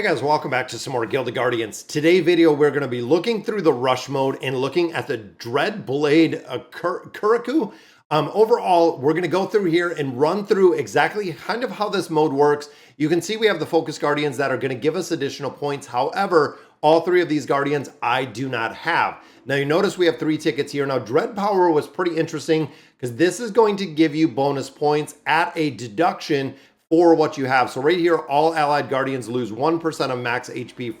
Guys, welcome back to some more Gilded Guardians. Today video, we're going to be looking through the rush mode and looking at the Dreadblade Kharkuk. Overall, we're going to go through here and run through exactly kind of how this mode works. You can see we have the Focus Guardians that are going to give us additional points. However, all three of these Guardians I do not have. Now you notice we have 3 tickets here. Now Dread Power was pretty interesting because this is going to give you bonus points at a deduction for what you have. So right here, all allied guardians lose 1% of max HP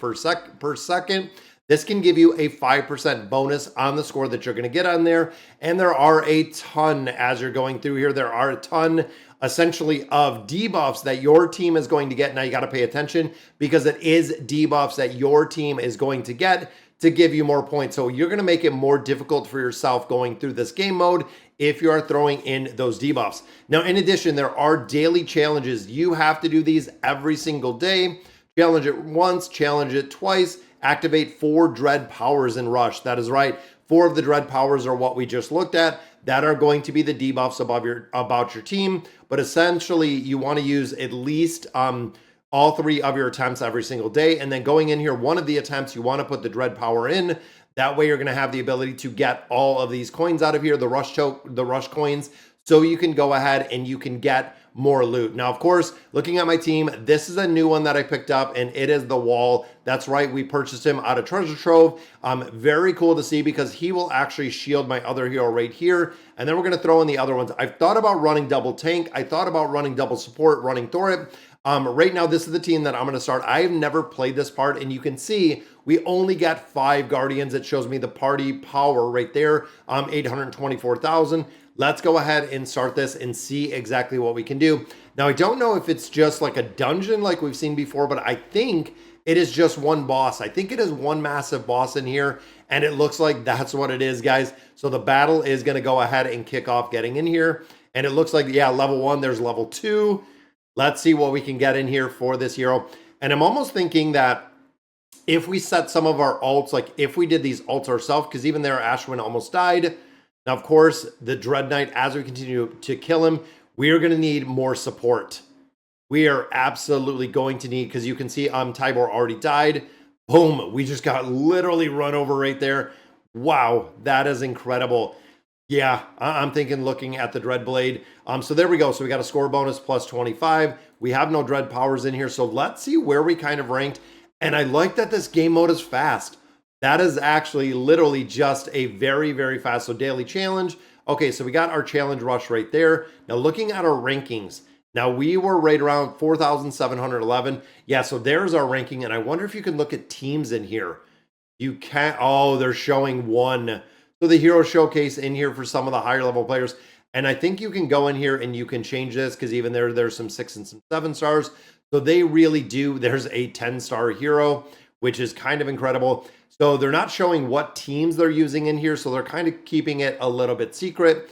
per second. This can give you a 5% bonus on the score that you're going to get on there. And there are a ton as you're going through here. There are a ton essentially of debuffs that your team is going to get. Now you got to pay attention because it is debuffs that your team is going to get to give you more points. So you're going to make it more difficult for yourself going through this game mode if you are throwing in those debuffs. Now, in addition, there are daily challenges. You have to do these every single day. Challenge it once, challenge it twice, activate 4 Dread Powers in Rush. That is right. 4 of the Dread Powers are what we just looked at that are going to be the debuffs about your team. But essentially, you want to use at least all 3 of your attempts every single day. And then going in here, one of the attempts, you want to put the Dread Power in. That way you're going to have the ability to get all of these coins out of here, the rush coins, so you can go ahead and you can get more loot. Now, of course, looking at my team, this is a new one that I picked up, and it is the Wall. That's right, we purchased him out of Treasure Trove. Very cool to see because he will actually shield my other hero right here. And then we're going to throw in the other ones. I've thought about running double tank. I thought about running double support, running Thorit. Right now, this is the team that I'm going to start. I have never played this part, and you can see we only got 5 Guardians. It shows me the party power right there, 824,000. Let's go ahead and start this and see exactly what we can do. Now, I don't know if it's just like a dungeon like we've seen before, but I think it is just one boss. I think it is one massive boss in here, and it looks like that's what it is, guys. So the battle is going to go ahead and kick off getting in here, and it looks like, yeah, level 1, there's level 2. Let's see what we can get in here for this hero. And I'm almost thinking that if we set some of our ults, like if we did these ults ourselves, because even there, Ashwin almost died. Now, of course, the Dread Knight, as we continue to kill him, we are going to need more support. We are absolutely going to need, because you can see Tybor already died. Boom, we just got literally run over right there. Wow, that is incredible. Yeah, I'm thinking looking at the Dreadblade. So there we go. So we got a score bonus plus 25. We have no Dread Powers in here. So let's see where we kind of ranked. And I like that this game mode is fast. That is actually literally just a very, very fast. So daily challenge. Okay, so we got our challenge rush right there. Now looking at our rankings. Now we were right around 4,711. Yeah, so there's our ranking. And I wonder if you can look at teams in here. You can't. Oh, they're showing 1. So the hero showcase in here for some of the higher level players. And I think you can go in here and you can change this because even there's some 6 and some 7 stars. So they really do. There's a 10-star hero, which is kind of incredible. So they're not showing what teams they're using in here. So they're kind of keeping it a little bit secret,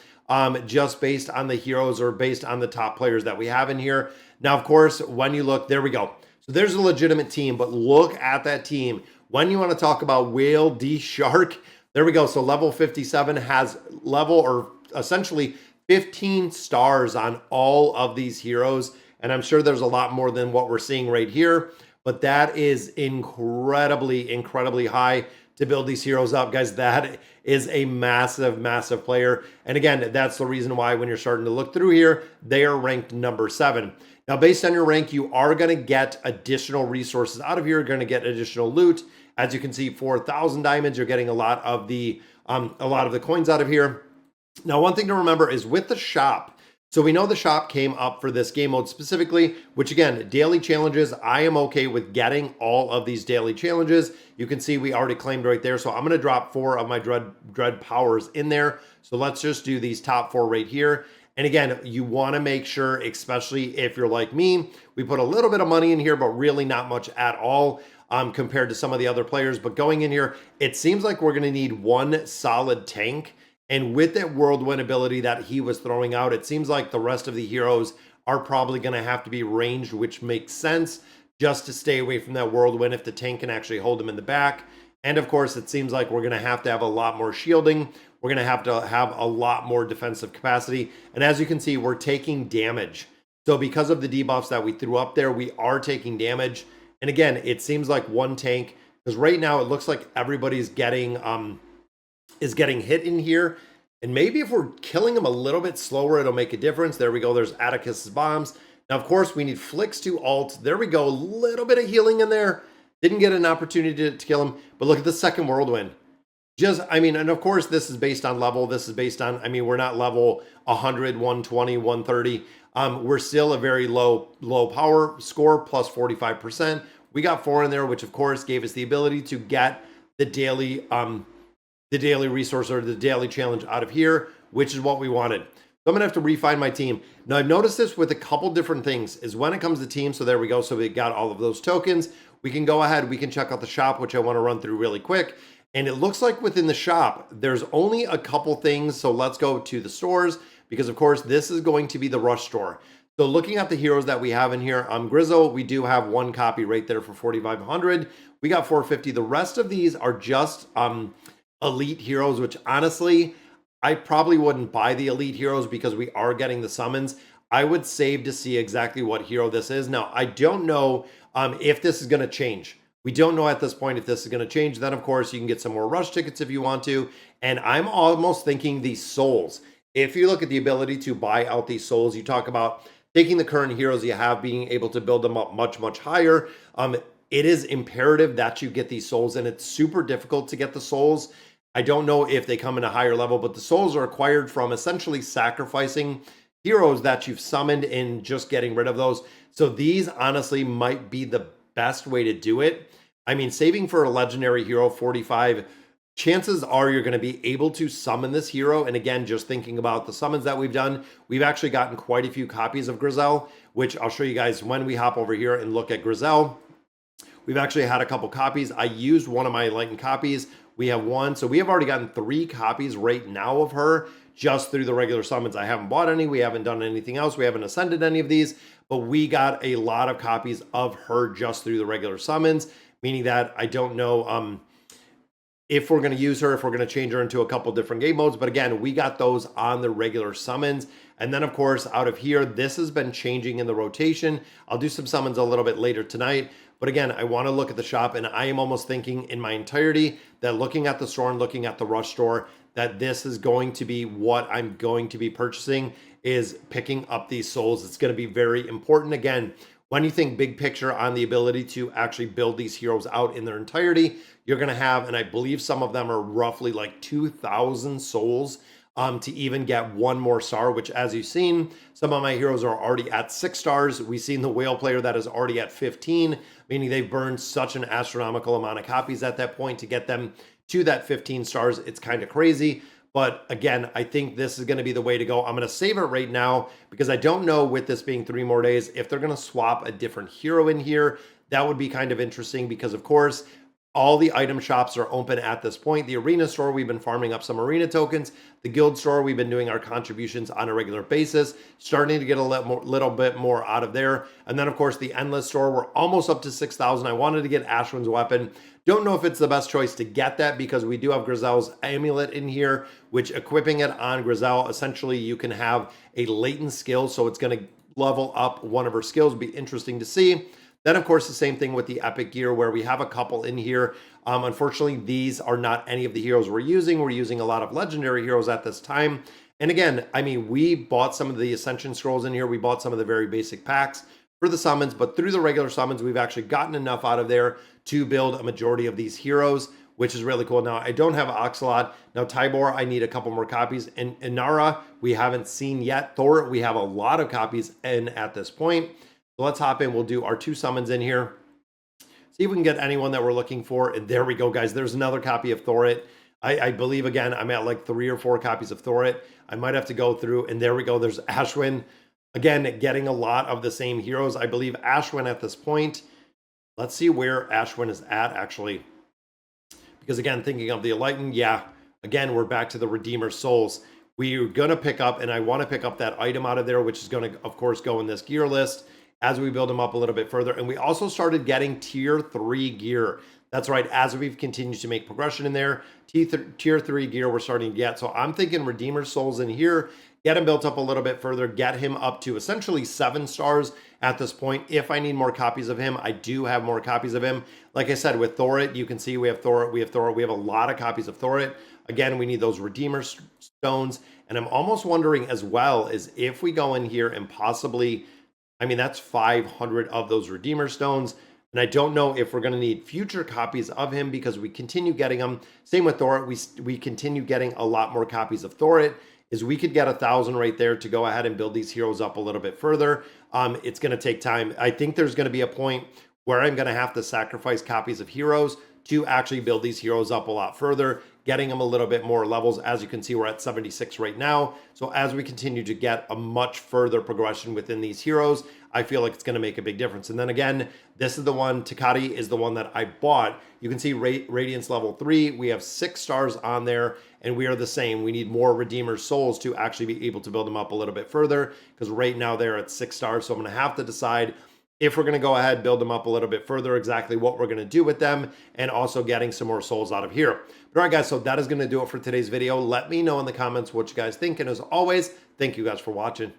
just based on the heroes or based on the top players that we have in here. Now, of course, when you look, there we go. So there's a legitimate team, but look at that team. When you want to talk about Whale D Shark, there we go. So level 57 has level or essentially 15 stars on all of these heroes. And I'm sure there's a lot more than what we're seeing right here. But that is incredibly, incredibly high to build these heroes up. Guys, that is a massive, massive player. And again, that's the reason why when you're starting to look through here, they are ranked number 7. Now, based on your rank, you are going to get additional resources out of here. You're going to get additional loot. As you can see, 4,000 diamonds. You're getting a lot of the coins out of here. Now, one thing to remember is with the shop. So we know the shop came up for this game mode specifically, which again, daily challenges. I am okay with getting all of these daily challenges. You can see we already claimed right there. So I'm going to drop 4 of my Dread Powers in there. So let's just do these top 4 right here. And again, you want to make sure, especially if you're like me, we put a little bit of money in here, but really not much at all. Compared to some of the other players. But going in here, it seems like we're going to need 1 solid tank. And with that whirlwind ability that he was throwing out, it seems like the rest of the heroes are probably going to have to be ranged, which makes sense just to stay away from that whirlwind if the tank can actually hold them in the back. And of course, it seems like we're going to have a lot more shielding. We're going to have a lot more defensive capacity. And as you can see, we're taking damage. So because of the debuffs that we threw up there, we are taking damage. And again, it seems like one tank, because right now it looks like everybody's getting is getting hit in here. And maybe if we're killing them a little bit slower, it'll make a difference. There we go. There's Atticus's bombs. Now, of course, we need flicks to alt. There we go. A little bit of healing in there. Didn't get an opportunity to kill him. But look at the second whirlwind. Just, I mean, and of course, this is based on level. This is based on, I mean, we're not level 100, 120, 130. We're still a very low power score, plus 45%. We got 4 in there, which of course gave us the ability to get the daily resource or the daily challenge out of here, which is what we wanted. So I'm gonna have to refine my team. Now I've noticed this with a couple different things is when it comes to teams. So there we go. So we got all of those tokens. We can go ahead, we can check out the shop, which I want to run through really quick. And it looks like within the shop, there's only a couple things. So let's go to the stores because of course this is going to be the rush store. So looking at the heroes that we have in here, Grizzle, we do have 1 copy right there for 4,500. We got 450. The rest of these are just elite heroes, which honestly, I probably wouldn't buy the elite heroes because we are getting the summons. I would save to see exactly what hero this is. Now, I don't know if this is going to change. We don't know at this point if this is going to change. Then, of course, you can get some more rush tickets if you want to. And I'm almost thinking these souls. If you look at the ability to buy out these souls, you talk about taking the current heroes you have, being able to build them up much, much higher. It is imperative that you get these souls, and it's super difficult to get the souls. I don't know if they come in a higher level, but the souls are acquired from essentially sacrificing heroes that you've summoned and just getting rid of those. So these honestly might be the best way to do it. I mean, saving for a legendary hero 45, chances are you're going to be able to summon this hero. And again, just thinking about the summons that we've done, we've actually gotten quite a few copies of Grizel, which I'll show you guys when we hop over here and look at Grizel. We've actually had a couple copies. I used one of my Enlightened copies. We have 1. So we have already gotten 3 copies right now of her just through the regular summons. I haven't bought any. We haven't done anything else. We haven't ascended any of these, but we got a lot of copies of her just through the regular summons, meaning that I don't know if we're going to use her, if we're going to change her into a couple different game modes. But again, we got those on the regular summons. And then, of course, out of here, this has been changing in the rotation. I'll do some summons a little bit later tonight. But again, I want to look at the shop, and I am almost thinking in my entirety that looking at the store and looking at the rush store, that this is going to be what I'm going to be purchasing, is picking up these souls. It's going to be very important. Again, when you think big picture on the ability to actually build these heroes out in their entirety, you're going to have, and I believe some of them are roughly like 2,000 souls to even get 1 more star, which as you've seen, some of my heroes are already at 6 stars. We've seen the whale player that is already at 15, meaning they've burned such an astronomical amount of copies at that point to get them to that 15 stars. It's kind of crazy. But again, I think this is going to be the way to go. I'm going to save it right now because I don't know, with this being 3 more days, if they're going to swap a different hero in here. That would be kind of interesting because, of course, all the item shops are open at this point. The arena store, we've been farming up some arena tokens. The guild store, we've been doing our contributions on a regular basis, starting to get a little bit more out of there. And then, of course, the endless store, we're almost up to 6,000. I wanted to get Ashwin's weapon. Don't know if it's the best choice to get that because we do have Grizel's amulet in here, which equipping it on Grizel, essentially you can have a latent skill. So it's going to level up one of her skills. Be interesting to see. Then, of course, the same thing with the epic gear where we have a couple in here. Unfortunately, these are not any of the heroes we're using. We're using a lot of legendary heroes at this time. And again, I mean, we bought some of the Ascension Scrolls in here. We bought some of the very basic packs for the summons, but through the regular summons, we've actually gotten enough out of there to build a majority of these heroes, which is really cool. Now, I don't have Oxalot. Now, Tybor, I need a couple more copies. And Inara, we haven't seen yet. Thor, we have a lot of copies in at this point. So let's hop in. We'll do our 2 summons in here. See if we can get anyone that we're looking for. And there we go, guys. There's another copy of Thorit. I believe, again, I'm at like 3 or 4 copies of Thorit. I might have to go through. And there we go. There's Ashwin. Again, getting a lot of the same heroes. I believe Ashwin at this point. Let's see where Ashwin is at, actually. Because, again, thinking of the Enlightened, yeah. Again, we're back to the Redeemer Souls. We're going to pick up, and I want to pick up that item out of there, which is going to, of course, go in this gear list as we build them up a little bit further. And we also started getting tier 3 gear. That's right. As we've continued to make progression in there, tier 3 gear we're starting to get. So I'm thinking Redeemer Souls in here, get him built up a little bit further, get him up to essentially 7 stars at this point. If I need more copies of him, I do have more copies of him. Like I said, with Thorit, you can see we have Thorit, we have a lot of copies of Thorit. Again, we need those Redeemer stones. And I'm almost wondering as well is if we go in here and possibly, I mean, that's 500 of those Redeemer stones. And I don't know if we're going to need future copies of him because we continue getting them. Same with Thorit. We continue getting a lot more copies of Thorit. Is we could get 1,000 right there to go ahead and build these heroes up a little bit further. It's going to take time. I think there's going to be a point where I'm going to have to sacrifice copies of heroes to actually build these heroes up a lot further, getting them a little bit more levels. As you can see, we're at 76 right now. So as we continue to get a much further progression within these heroes, I feel like it's going to make a big difference. And then again, this is the one, Takati is the one that I bought. You can see Radiance level 3. We have 6 stars on there, and we are the same. We need more Redeemer Souls to actually be able to build them up a little bit further, because right now they're at 6 stars. So I'm going to have to decide if we're going to go ahead and build them up a little bit further, exactly what we're going to do with them, and also getting some more souls out of here. But all right, guys, so that is going to do it for today's video. Let me know in the comments what you guys think. And as always, thank you guys for watching.